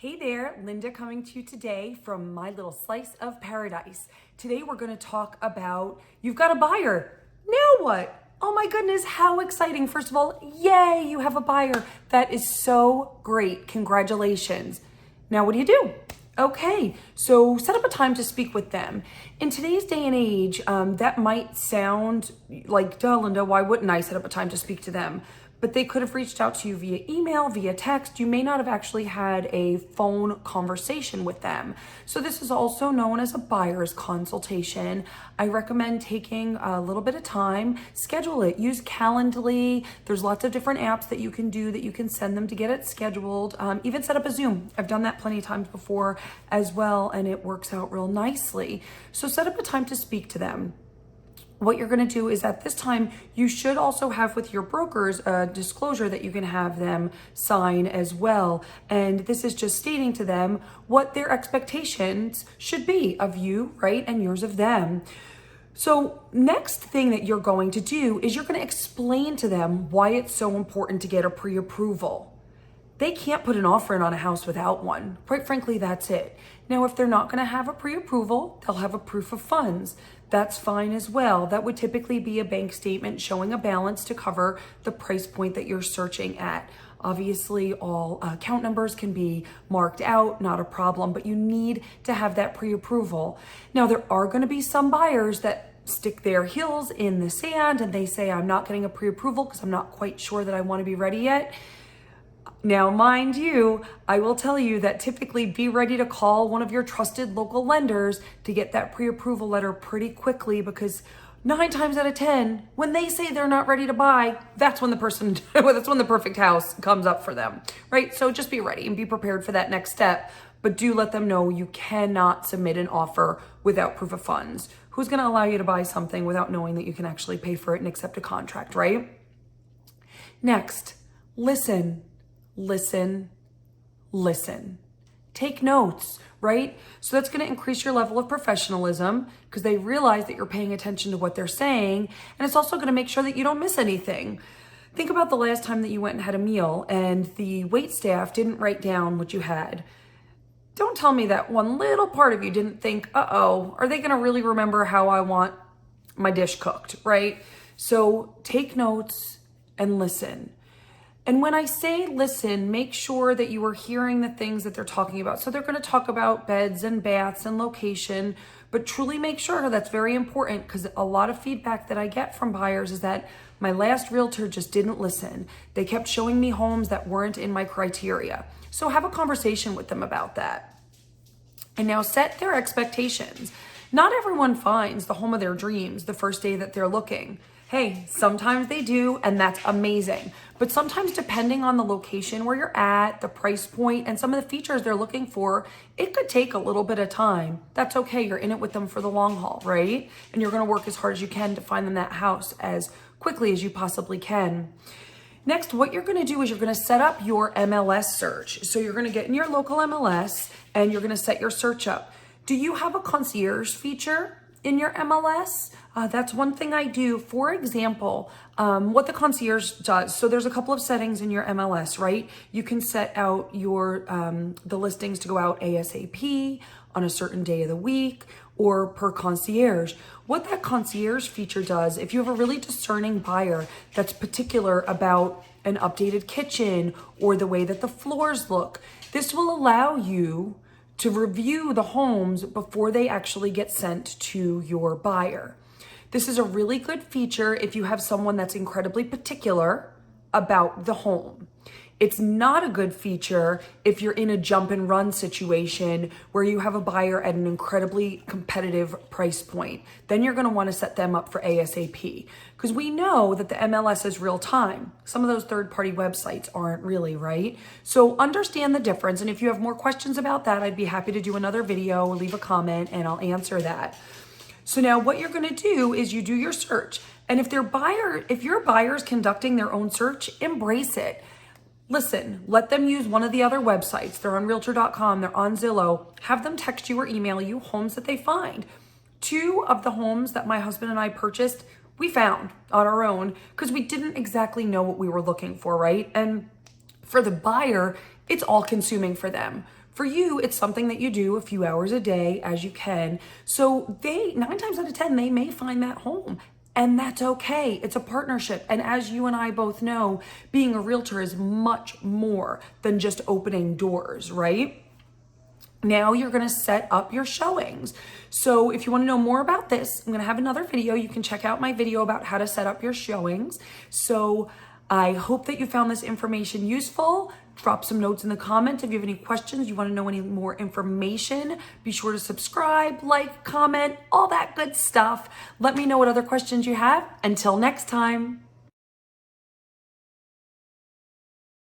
Hey there, Linda coming to you today from my little slice of paradise. Today we're going to talk about you've got a buyer. Now what? Oh my goodness, how exciting. First of all, yay, you have a buyer. That is so great. Congratulations. Now what do? Okay, so set up a time to speak with them. In today's day and age, that might sound like, duh, Linda, why wouldn't I set up a time to speak to them? But they could have reached out to you via email, via text. You may not have actually had a phone conversation with them. So this is also known as a buyer's consultation. I recommend taking a little bit of time, schedule it, use Calendly. There's lots of different apps that you can do that you can send them to get it scheduled. Even set up a Zoom. I've done that plenty of times before as well, and it works out real nicely. So set up a time to speak to them. What you're going to do is at this time, you should also have with your brokers a disclosure that you can have them sign as well. And this is just stating to them what their expectations should be of you, right? And yours of them. So next thing that you're going to do is you're going to explain to them why it's so important to get a pre-approval. They can't put an offer in on a house without one. Quite frankly, that's it. Now, if they're not going to have a pre-approval, they'll have a proof of funds. That's fine as well. That would typically be a bank statement showing a balance to cover the price point that you're searching at. Obviously, all account numbers can be marked out, not a problem, but you need to have that pre-approval. Now, there are going to be some buyers that stick their heels in the sand and they say, I'm not getting a pre-approval because I'm not quite sure that I want to be ready yet. Now, mind you, I will tell you that typically be ready to call one of your trusted local lenders to get that pre-approval letter pretty quickly, because 9 times out of 10, when they say they're not ready to buy, that's when the perfect house comes up for them, right? So just be ready and be prepared for that next step, but do let them know you cannot submit an offer without proof of funds. Who's going to allow you to buy something without knowing that you can actually pay for it and accept a contract, right? Next, listen. Take notes, right? So that's going to increase your level of professionalism because they realize that you're paying attention to what they're saying. And it's also going to make sure that you don't miss anything. Think about the last time that you went and had a meal and the wait staff didn't write down what you had. Don't tell me that one little part of you didn't think, uh-oh, are they going to really remember how I want my dish cooked, right? So take notes and listen. And when I say listen, make sure that you are hearing the things that they're talking about. So they're going to talk about beds and baths and location, but truly make sure that's very important, because a lot of feedback that I get from buyers is that my last realtor just didn't listen. They kept showing me homes that weren't in my criteria. So have a conversation with them about that. And now set their expectations. Not everyone finds the home of their dreams the first day that they're looking. Hey, sometimes they do, and that's amazing. But sometimes, depending on the location where you're at, the price point, and some of the features they're looking for, it could take a little bit of time. That's okay. You're in it with them for the long haul, right? And you're going to work as hard as you can to find them that house as quickly as you possibly can. Next, what you're going to do is you're going to set up your MLS search. So you're going to get in your local MLS, and you're going to set your search up. Do you have a concierge feature in your MLS? That's one thing I do. For example, what the concierge does. So there's a couple of settings in your MLS, right? You can set out your the listings to go out ASAP on a certain day of the week or per concierge. What that concierge feature does, if you have a really discerning buyer that's particular about an updated kitchen or the way that the floors look, this will allow you to review the homes before they actually get sent to your buyer. This is a really good feature if you have someone that's incredibly particular about the home. It's not a good feature if you're in a jump and run situation where you have a buyer at an incredibly competitive price point. Then you're going to want to set them up for ASAP, because we know that the MLS is real time. Some of those third-party websites aren't really, right? So understand the difference. And if you have more questions about that, I'd be happy to do another video or leave a comment and I'll answer that. So now what you're going to do is you do your search. And if your buyer's conducting their own search, embrace it. Listen, let them use one of the other websites. They're on realtor.com, they're on Zillow. Have them text you or email you homes that they find. 2 of the homes that my husband and I purchased, we found on our own because we didn't exactly know what we were looking for, right? And for the buyer, it's all consuming for them. For you, it's something that you do a few hours a day as you can. So 9 times out of 10, they may find that home. And that's okay. It's a partnership. And as you and I both know, being a realtor is much more than just opening doors, right? Now you're going to set up your showings. So if you want to know more about this, I'm going to have another video. You can check out my video about how to set up your showings. So I hope that you found this information useful. Drop some notes in the comments. If you have any questions, you want to know any more information, be sure to subscribe, like, comment, all that good stuff. Let me know what other questions you have. Until next time.